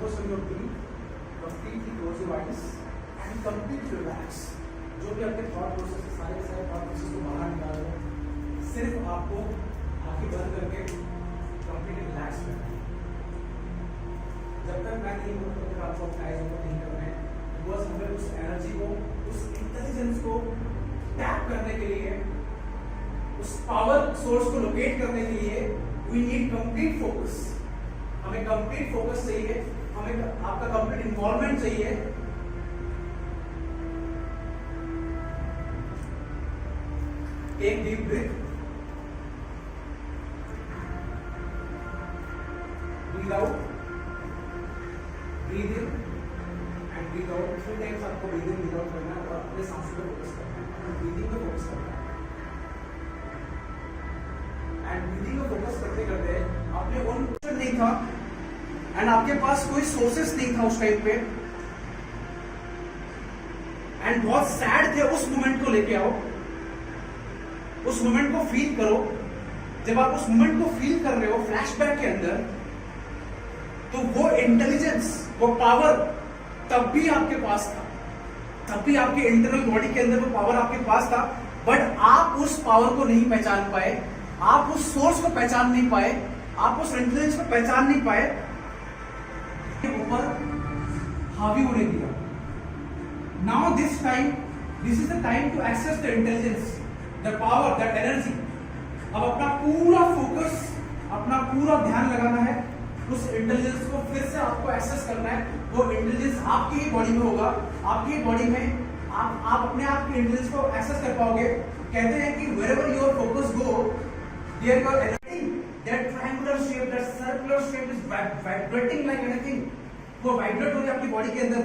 focus on your breath, completely close your eyes and completely relax. जो भी आपके thought process है सारे थॉट प्रोसेस को बाहर निकाल दो। सिर्फ आपको आंखें बंद करके कंप्लीटली रिलैक्स करना है। जब तक मैं नहीं बोलूँ तब तक आपको अपने आइज ओपन नहीं करना है। बस हमें उस एनर्जी को, उस इंटेलिजेंस को टैप करने के लिए, उस पावर सोर्स को लोकेट करने के लिए वी नीड कंप्लीट फोकस। हमें कंप्लीट फोकस चाहिए, हमें आपका कंप्लीट इन्वॉल्वमेंट चाहिए। Take deep breath. Breathe out. Breathe in and breathe out. 3 times आपको breathe in, breathe out करना है और अपने सांस पे फोकस करना है। और breathing पे फोकस करना है। And breathing पे फोकस करते करते आपने वन क्वेश्चन नहीं था एंड आपके पास कोई सोर्सेस नहीं था उस टाइम पे एंड बहुत सैड थे, उस मोमेंट को लेके आओ। उस मोमेंट को फील करो। जब आप उस मोमेंट को फील कर रहे हो फ्लैशबैक के अंदर, तो वो इंटेलिजेंस, वो पावर तब भी आपके पास था, तब भी आपके इंटरनल बॉडी के अंदर वो पावर आपके पास था। बट आप उस पावर को नहीं पहचान पाए, आप उस सोर्स को पहचान नहीं पाए, आप उस इंटेलिजेंस को पहचान नहीं पाए, ऊपर हावी होने दिया। Now this time, this is the time to access the intelligence, the power, that energy. अब अपना पूरा फोकस, अपना पूरा ध्यान लगाना है उस इंटेलिजेंस को फिर से आपको एक्सेस करना है। वो इंटेलिजेंस आपकी ही बॉडी में होगा, आपकी ही बॉडी में आप अपने आप के इंटेलिजेंस को एक्सेस कर पाओगे। कहते हैं कि wherever your focus go, there you are anything, that triangular shape, that circular shape is vibrating like anything। वो वाइब्रेट हो रही है आपकी बॉडी के अंदर।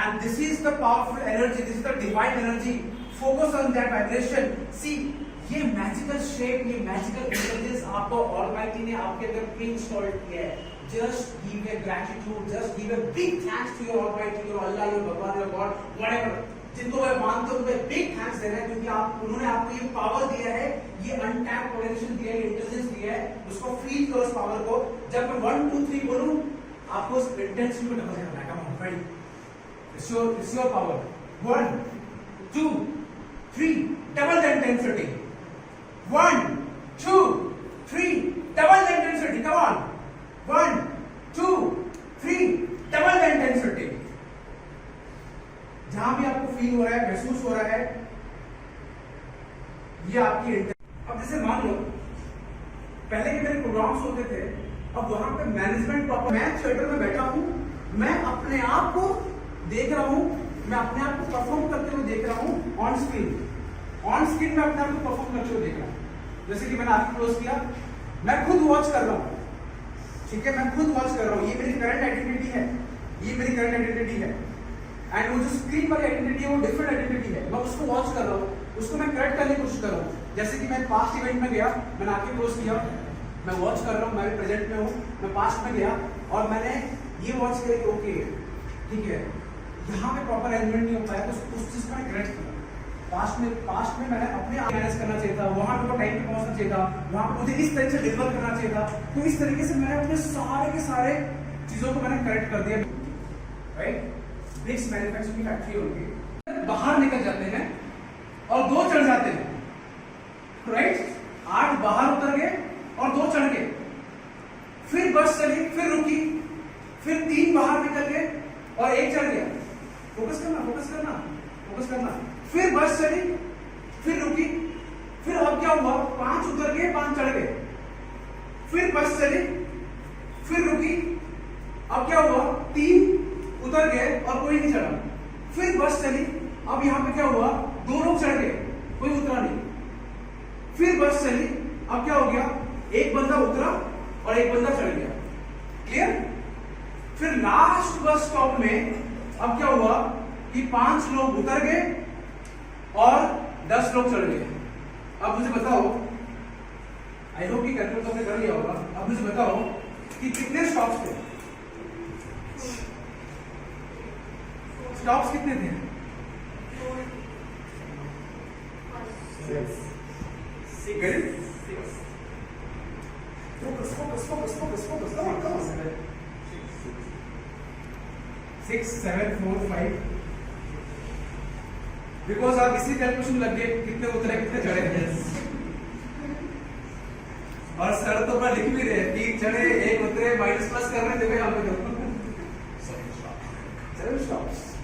And this is the powerful energy, this is the divine energy। Focus on that vibration। See, ये magical shape, ये magical intelligence आपको ऑलमाइटी ने आपके अंदर प्री-इंस्टॉल किया है। Just give a gratitude, just give a big thanks to your Almighty, your Allah, your भगवान, your God, whatever। जिनको मैं मानते हो उन्हें बिग थैंक्स देना है, क्योंकि उन्होंने आपको ये पावर दिया है, ये अनटैप्ड पोटेंशियल दिया है, इंटेलिजेंस दिया है। उसको फील करो उस पावर को। जब मैं 1 2 3 बोलूं, आपको उस इंटेंसिटी को डबल करना है। Come on, ready? It's your power। 1 2 3, double the intensity। 1 2 3, double the intensity। Come on। 1 2 3, double the intensity। जहां भी आपको फील हो रहा है, महसूस हो रहा है, ये आपकी इंटेंसिटी। अब जैसे मान लो पहले के मेरे प्रोग्राम्स होते थे, अब वहां पे मैनेजमेंट प्रॉपर, मैं थिएटर में बैठा हूं, मैं अपने आप को देख रहा हूं, मैं अपने आप को परफॉर्म करते हुए देख रहा हूं ऑन स्क्रीन। ऑन स्क्रीन में अपने आप को परफॉर्म करते हुए देख रहा हूं। जैसे कि मैंने आंखें क्लोज किया, मैं खुद वॉच कर रहा हूं। ठीक है, मैं खुद वॉच कर रहा हूं। ये मेरी करंट आइडेंटिटी है, ये मेरी करंट आइडेंटिटी है। एंड वो जो स्क्रीन वाली आइडेंटिटी है वो डिफरेंट आइडेंटिटी है। मैं उसको वॉच कर रहा हूं, उसको मैं करेक्ट करने की कोशिश कर रहा हूं। जैसे कि मैं पास्ट इवेंट में गया, मैंने आंखें क्लोज किया, मैं वॉच कर रहा हूं, मैं प्रेजेंट में हूं, मैं पास्ट में गया और मैंने ये वॉच किया कि ओके ठीक है, यहाँ पे प्रॉपर अरेंजमेंट नहीं हो पाया, तो उस चीज को मैं करेक्ट किया। पास्ट में मैंने अपने आप मैनेज करना चाहिए था, वहां पे टाइम पे पहुंचना चाहिए था, वहां पे मुझे इस तरह से डिलीवर करना चाहिए था। तो इस तरीके से मैंने अपने सारे के सारे चीजों को मैंने करेक्ट कर दिया। राइट? ब्रिक्स मैन्युफैक्चरिंग की फैक्ट्री होगी, बाहर निकल जाते हैं और 2 चढ़ जाते हैं। राइट? 8 बाहर उतर गए और 2 चढ़ गए। फिर बस चली, फिर रुकी, फिर 3 बाहर निकल गए और 1 चढ़ गया। फोकस करना, फोकस करना, फोकस करना। फिर बस चली, फिर रुकी, फिर अब क्या हुआ, 5 उतर गए, 5 चढ़ गए। फिर बस चली, फिर रुकी, अब क्या हुआ, 3 उतर गए और कोई नहीं चढ़ा। फिर बस चली, अब यहां पे क्या हुआ, 2 लोग चढ़ गए, कोई उतरा नहीं। फिर बस चली, अब क्या हो गया, 1 बंदा उतरा और 1 बंदा चढ़ गया। क्लियर? फिर लास्ट बस स्टॉप में अब क्या हुआ कि 5 लोग उतर गए और 10 लोग चढ़ गए। अब मुझे बताओ, आई होप कि कैलकुलेट तो कर लिया होगा। अब मुझे बताओ कि कितने स्टॉप्स थे? स्टॉप्स कितने थे? 6। Focus focus focus focus focus, come on come on. 6 7 4 5 because आप इसी कैलकुलेशन लग गए कितने उतरे कितने चढ़े और सर तो पर लिख भी रहे 3 चढ़े 1 उतरे माइनस प्लस कर रहे थे भाई आप लोग 7 stops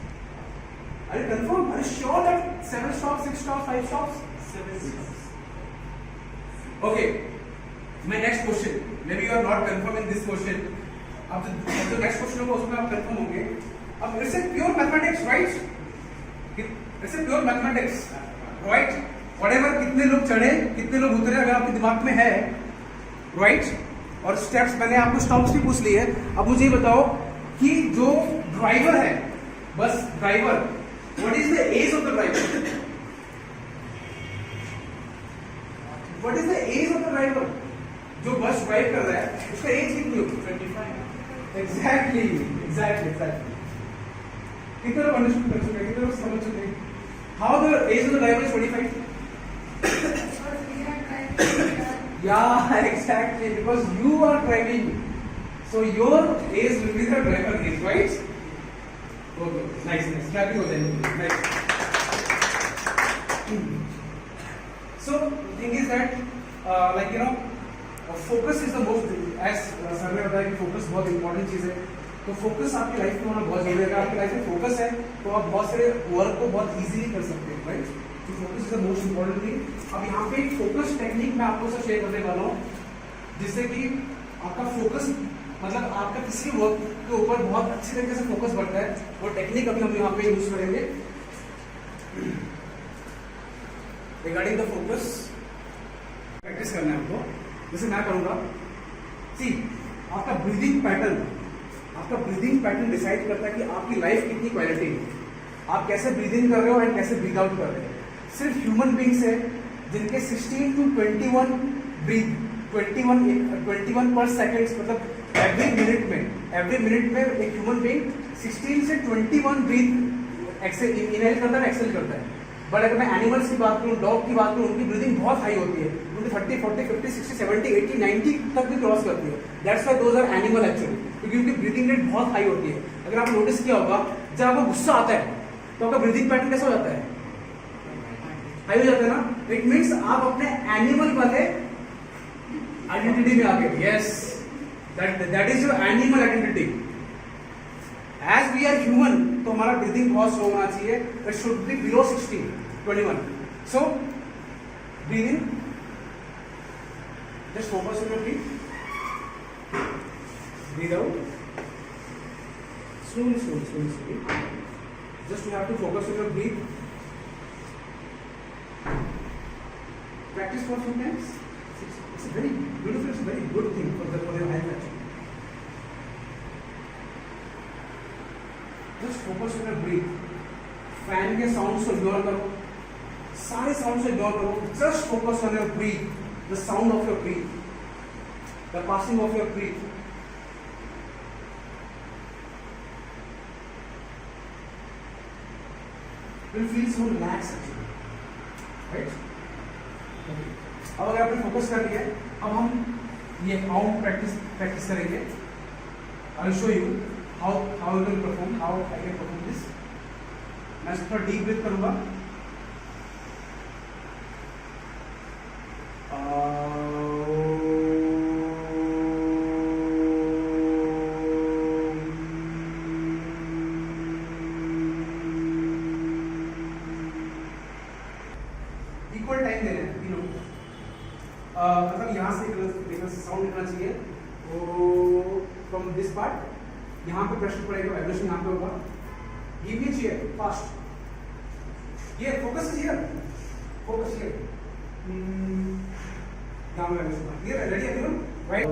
are you confirm are you sure that 7 stops 6 stops 5 stops 7 stops okay my next question maybe you are not confirm in this question अब जो next question होगा उसमें आप confirm होंगे अब it's a pure mathematics right it's a pure mathematics right whatever कितने लोग चढ़े कितने लोग उतरे अगर आपके दिमाग में है right और steps मैंने आपको stops भी पूछ लिए अब मुझे ये बताओ कि जो ड्राइवर है bus driver what is the age of the driver what is the age of the driver जो बस ड्राइव कर रहा है उसका एज कितनी होगी 25 एग्जैक्टली कितने लोग अंडरस्टैंड कर चुके हैं कितने लोग समझ चुके हैं how the age of the driver is 25 yeah exactly because you are driving so your age will be the driver age right okay nice clapping ho jayenge nice so the thing is that like you know focus is the most as sir ने बताया कि focus बहुत important चीज है तो focus आपकी life में होना बहुत जरूरी है अगर आपकी लाइफ में focus है तो आप बहुत सारे वर्क को बहुत इजीली कर सकते हैं राइट तो focus is the most important thing अब यहाँ पे एक focus टेक्निक मैं आपको शेयर करने वाला हूँ जिससे कि आपका focus मतलब आपका किसी वर्क के ऊपर बहुत अच्छी तरीके से फोकस बढ़ता है वो टेक्निक अभी हम यहाँ पे यूज करेंगे रिगार्डिंग द फोकस प्रैक्टिस करना है हमको जैसे मैं करूंगा सी आपका ब्रीदिंग पैटर्न डिसाइड करता है कि आपकी लाइफ कितनी क्वालिटी है आप कैसे ब्रीदिंग कर रहे हो एंड कैसे ब्रीद आउट कर रहे हो सिर्फ ह्यूमन बींग्स है जिनके 16 to 21 ब्रीथ 21 पर सेकेंड मतलब एवरी मिनट में एक ह्यूमन बीइंग 16 से 21 ब्रीथ एक्सेल इनहेल करता है एक्सेल करता है बट अगर मैं एनिमल्स की बात करूं डॉग की बात करूं उनकी ब्रीदिंग बहुत हाई होती है उनकी 30 40 50 60 70 80 90 तक भी क्रॉस करती है that's why those are animal actually क्योंकि उनकी ब्रीदिंग रेट बहुत हाई होती है अगर आपने नोटिस किया होगा जब आपको गुस्सा आता है तो आपका ब्रीदिंग पैटर्न कैसा हो जाता है हाई हो जाता है ना इट मीन्स आप अपने एनिमल वाले आइडेंटिटी में आ गए yes that is your animal identity as we are human तो हमारा ब्रीदिंग बहुत स्लो होना चाहिए it should be below 21 so breathing just focus on your breath breathe out slowly just you have to focus on your breath practice for some times it's a very beautiful it's a very good thing for your health actually just focus on your breath fan के sound को ignore करो सारे sound से ignore करो just focus on your breathe the sound of your breathe the passing of your breathe will feel so relaxed actually right okay अब अगर आपने focus कर लिया अब हम ये काउंट प्रैक्टिस करेंगे I will show you how you will perform how I can perform this मैं थोड़ा डीप ब्रीथ करूंगा इक्वल टाइम दे रहे हैं तीनों मतलब यहाँ से साउंड निकलना चाहिए तो फ्रॉम दिस पार्ट यहाँ पे प्रेशर पड़ेगा वाइब्रेशन यहाँ पे होगा गिव मी चेयर फास्ट ये फोकस हियर यहाँ पे वाइब्रेशन क्लियर है ready everyone right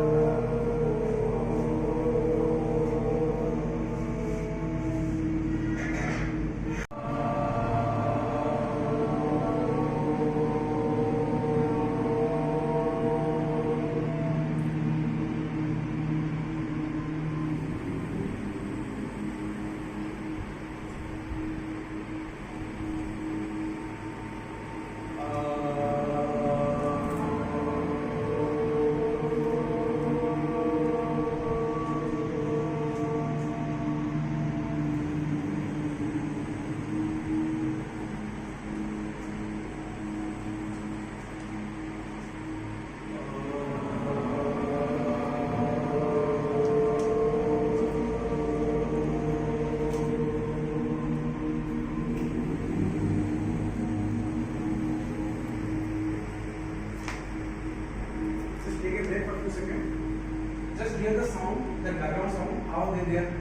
just hear the sound, the background sound, how they are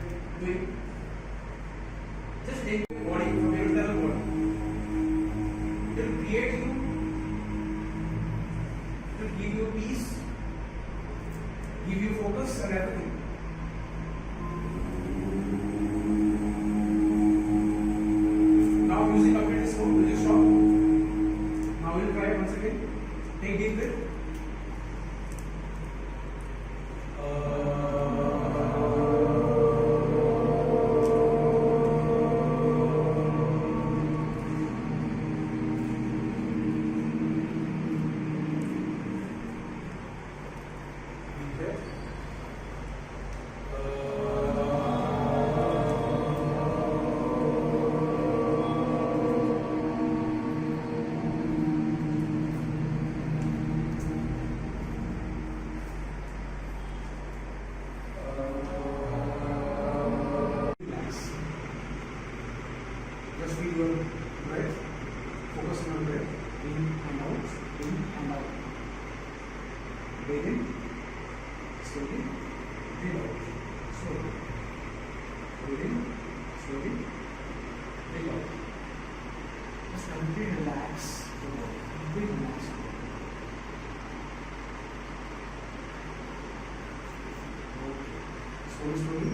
doing. Just take your body from your internal body. It will create you. It will give you peace, give you focus and everything. Now music completely slow. Will you stop? Now we'll try once again. Take deep breath. Just feel your breath. Focus on your breath. In and out. In and out. Breathe in. Slowly. Breathe out. Slowly. Breathe in. Slowly. Breathe out. Just completely relax. Completely relax. Okay. Slowly.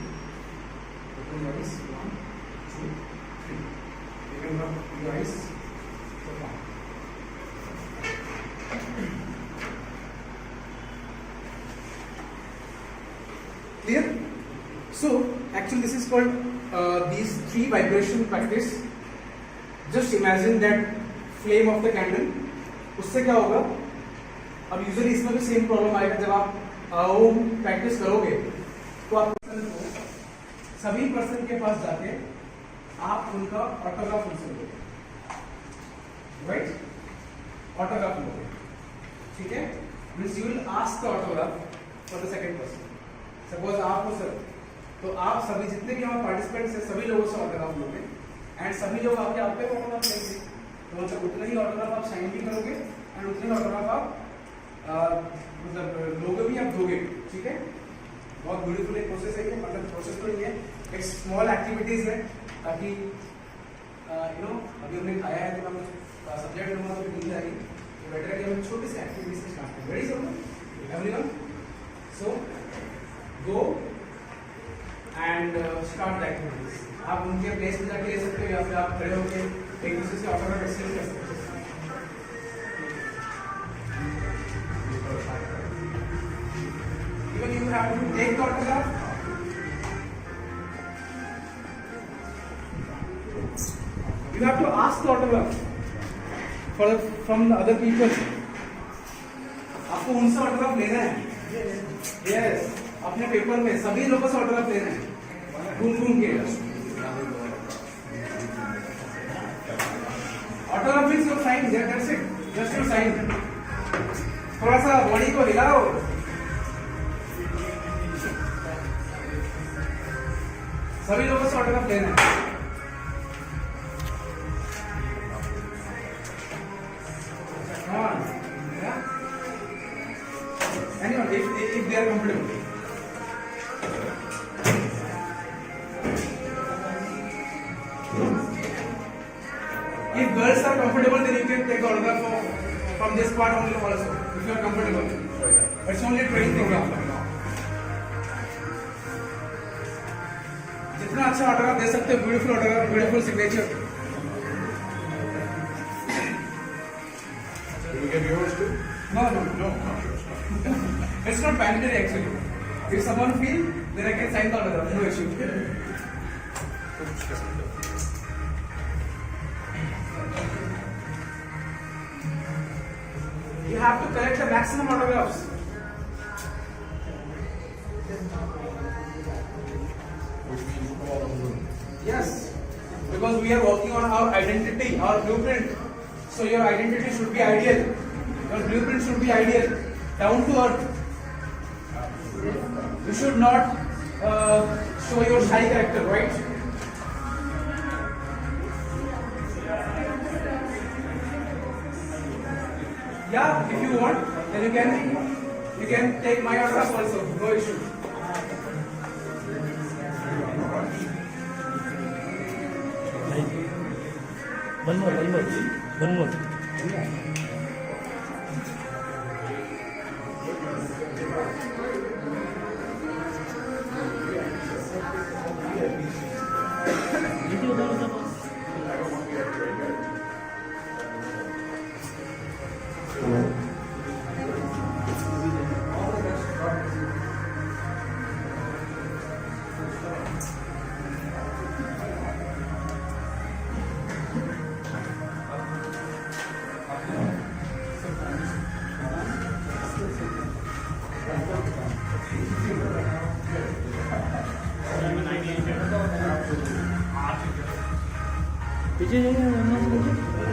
Open your eyes. 1, 2, 3. You can rub your eyes for fun. Clear? So, actually this is called these 3 vibration practice. Just imagine that flame of the candle. उससे क्या होगा? अब usually इसमें भी same problem आएगा जब आप ओम practice करोगे तो आप सभी पर्सन के पास जाके आप उनका ऑटोग्राफ उनसे लोगे, राइट? ऑटोग्राफ लोगे, ठीक है? Means you will ask the autograph for the second person. Suppose आप हो सर, तो आप सभी जितने भी हमारे पार्टिसिपेंट्स हैं सभी लोगों से ऑटोग्राफ लोगे एंड सभी लोग आपके आप पे ऑटोग्राफ लेंगे. तो मतलब उतना ही ऑटोग्राफ आप साइन भी करोगे एंड उतने ही ऑटोग्राफ आप मतलब लोगों भी आप दोगे, ठीक है? बहुत ब्यूटीफुल एक प्रोसेस है ये, मतलब प्रोसेस तो नहीं है, एक स्मॉल एक्टिविटीज है ताकि यू नो अभी हमने खाया है तो मैं कुछ सब्जेक्ट लूंगा तो नींद आएगी, तो बेटर है कि हम छोटी सी एक्टिविटीज से स्टार्ट करें. रेडी सब everyone? So go and start the activities. आप उनके प्लेस पे जाके ले सकते हो या फिर आप खड़े होकर एक दूसरे से ऑटोग्राफ एक्सचेंज कर सकते हो. Even you have to take the autograph. You have to ask the autograph from the other people. आपको उनसे ऑटोग्राफ लेना है. Yes. अपने पेपर में सभी लोगों से ऑटोग्राफ लेना है. घूम के. Autograph means your sign. That's it. Just your sign. थोड़ा सा बॉडी को हिलाओ. सभी लोगों से ऑटोग्राफ लेना है. Anyone, if they are comfortable. If girls are comfortable, then you can take the autograph from this part only also. If you are comfortable, it's only a training program. जितना अच्छा autograph दे सकते हो, beautiful autograph, beautiful signature. Do we get yours too? No. It's not mandatory actually. If someone feel, then I can sign the autograph. No issue. You have to collect the maximum autographs. Which means all of them. Yes, because we are working on our identity, our blueprint. So your identity should be ideal. Your blueprint should be ideal, down to earth. You should not show your shy character, right? Yeah, if you want, then you can take my autograph also. No issue. पीछे जाइए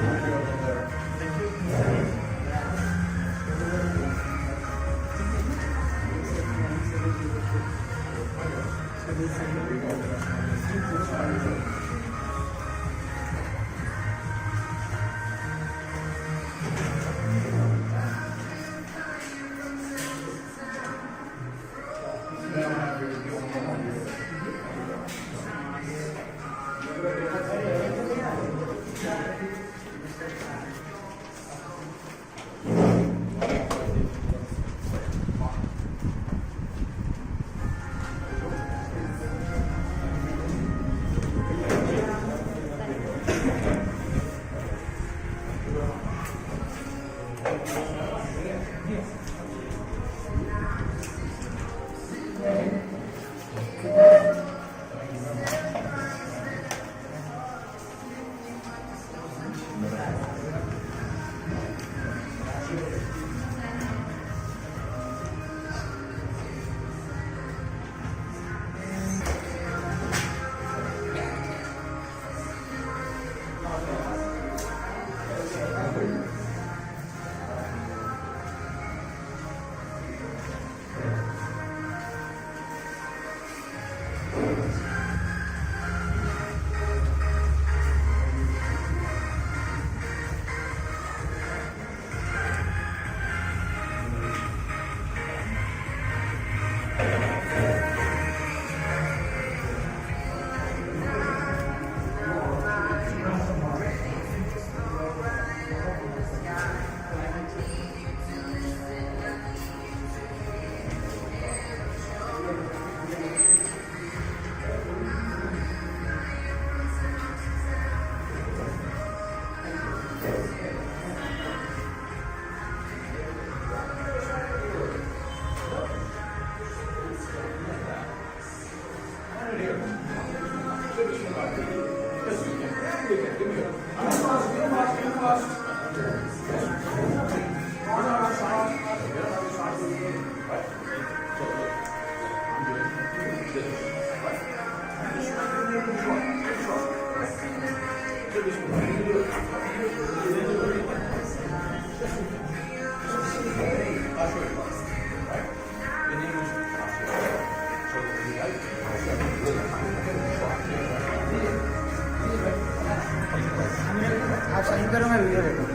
आप sign करो, मैं video देखूँ।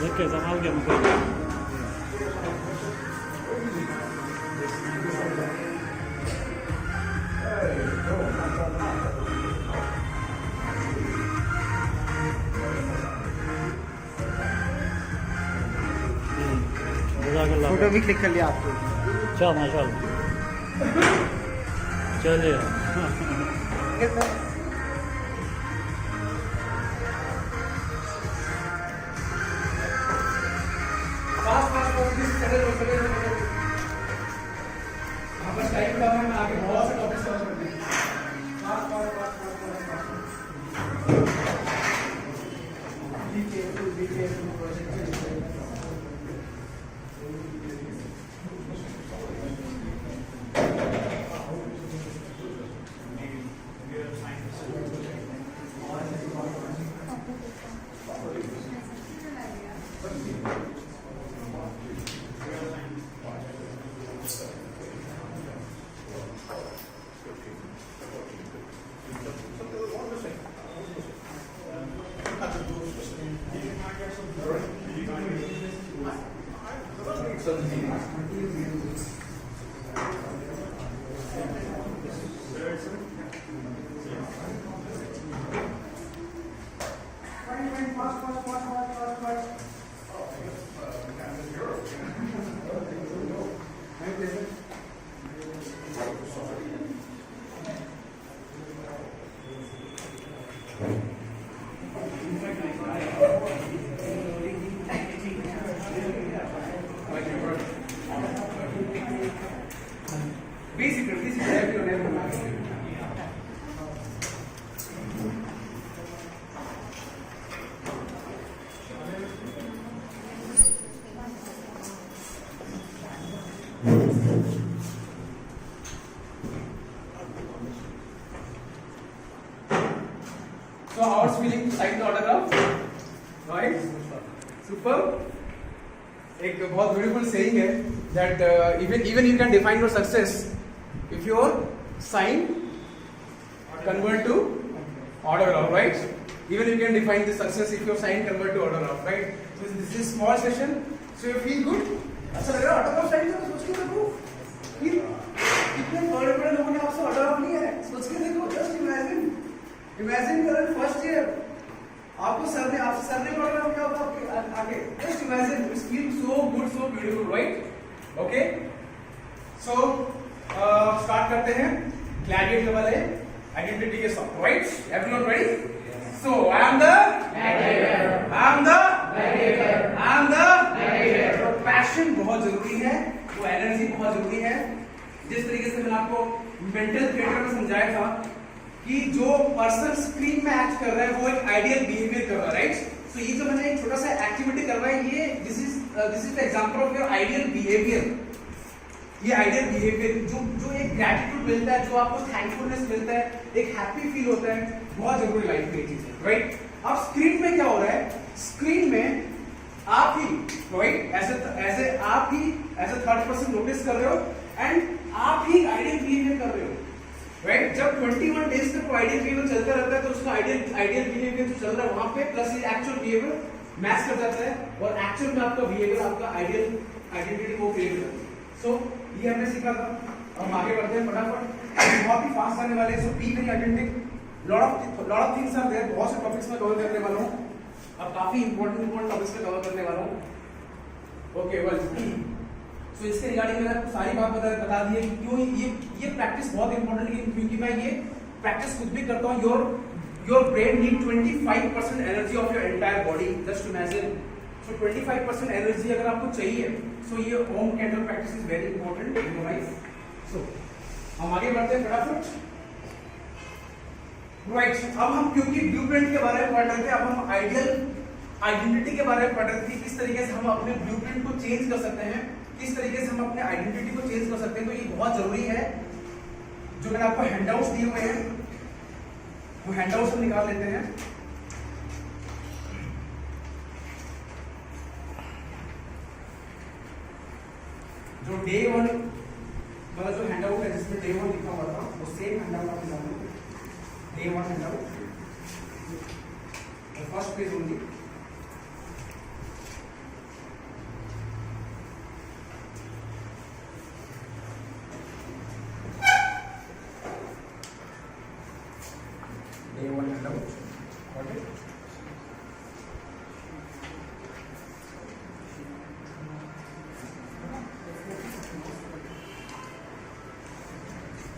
देख के संभाल के मुझे फोटो भी क्लिक कर लिया आपको। चल माशाल्लाह चलिए टाइम कम है, मैं आगे बहुत से टॉपिक्स कवर कर दूँ। Be secret, everyone. So how's feeling to sign the autograph? Right? Super. एक बहुत ब्यूटीफुल सेइंग है that even you can define your success if your sign convert to autograph, right? Even you can define the success if your sign convert to autograph, right? So this is small session. So you feel good? अच्छा लग रहा है autograph sign करो, सोच के देखो. कितने बड़े-बड़े लोगों ने आपसे autograph लिया है, सोच के देखो. Just imagine करें फर्स्ट ईयर आपको सर ने autograph किया होगा आपके आगे. Just imagine, it feels so good, so beautiful, right? Okay. So start करते हैं gladiator वाले identity के साथ, right? Everyone ready? So I am the gladiator. तो पैशन बहुत जरूरी है, वो एनर्जी बहुत जरूरी है. जिस तरीके से मैंने आपको मेंटल थिएटर में समझाया था कि जो पर्सन स्क्रीन में एक्ट कर रहा है वो एक आइडियल बिहेवियर कर रहा है, राइट? सो ये जो मैंने एक छोटा सा एक्टिविटी करवा है, ये this is the example of your ideal behaviour. ये आइडियल बिहेवियर जो एक ग्रैटिट्यूड मिलता है, जो आपको थैंकफुलनेस मिलता है, एक हैप्पी फील होता है, बहुत जरूरी लाइफ में ये चीज है, राइट? अब स्क्रीन में क्या हो रहा है? स्क्रीन में आप ही, राइट, ऐसे आप ही as a third person notice कर रहे हो एंड आप ही आइडियल बिहेवियर कर रहे हो, राइट? जब 21 डेज तक आइडियल बिहेवियर चलता रहता है तो उसका आइडियल बिहेवियर जो चल रहा है वहां पे प्लस ये एक्चुअल बिहेवियर मैच कर जाता है और एक्चुअल में आपका बिहेवियर आपका आइडियल आइडेंटिटी को क्रिएट करता है. सो ये हमने सीखा था. हम आगे बढ़ते हैं फटाफट, बहुत ही फास्ट आने वाले. So be very attentive. Lot of things are there. बहुत से टॉपिक्स में कवर करने वाला हूं. अब काफी इंपॉर्टेंट टॉपिक्स में कवर करने वाला हूं. ओके वेल, तो इसके रिगार्डिंग मैंने आपको सारी बात बता दी है कि क्यों ये प्रैक्टिस बहुत इंपॉर्टेंट है, क्योंकि मैं ये प्रैक्टिस खुद भी करता हूँ. Your brain need 25% energy of your entire body. Just imagine. So 25% energy अगर आपको चाहिए, सो ये home candle practice is very important in your life. So हम आगे बढ़ते हैं फटाफट, राइट? अब हम क्योंकि ब्लूप्रिंट के बारे में पढ़ रहे थे, अब हम आइडियल आइडेंटिटी के बारे में पढ़ रहे थे, किस तरीके से हम अपने ब्लूप्रिंट को चेंज कर सकते हैं, किस तरीके से हम अपने आइडेंटिटी को चेंज कर सकते हैं. तो ये बहुत जरूरी है. जो मैंने आपको हैंडआउट्स दिए हुए हैं, वो हैंडआउट्स हम निकाल लेते हैं. जो डे 1 वाला जो हैंडआउट है जिसमें डे 1 लिखा हुआ था, वो सेम हैंडआउट आप निकाल लो. Day 1 handout, first page only. Day 1 handout. Got it?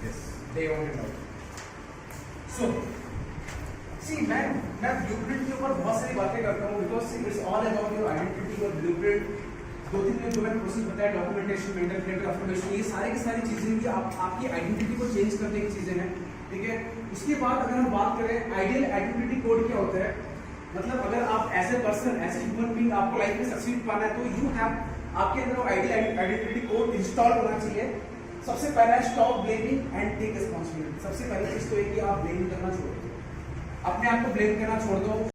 Yes. Day 1 handout. So, see, मैं ब्लूप्रिंट के ऊपर बहुत सारी बातें करता हूँ because it's all about your identity और ब्लूप्रिंट. 2-3 जो मैंने प्रोसेस बताया, डॉक्यूमेंटेशन, मेंटल थिएटर, अफर्मेशन, ये सारी की सारी चीजें भी आपकी आइडेंटिटी को चेंज करने की चीजें हैं, ठीक है? उसके बाद अगर हम बात करें आइडियल आइडेंटिटी कोड क्या होता है, मतलब अगर आप as a person, as a human being आपको लाइफ में सक्सीड पाना है, तो यू हैव आपके अंदर वो आइडियल आइडेंटिटी कोड इंस्टॉल होना चाहिए. सबसे पहला है stop blaming and take responsibility. सबसे पहली चीज तो है कि आप ब्लेम करना छोड़ दो, अपने आप को ब्लेम करना छोड़ दो.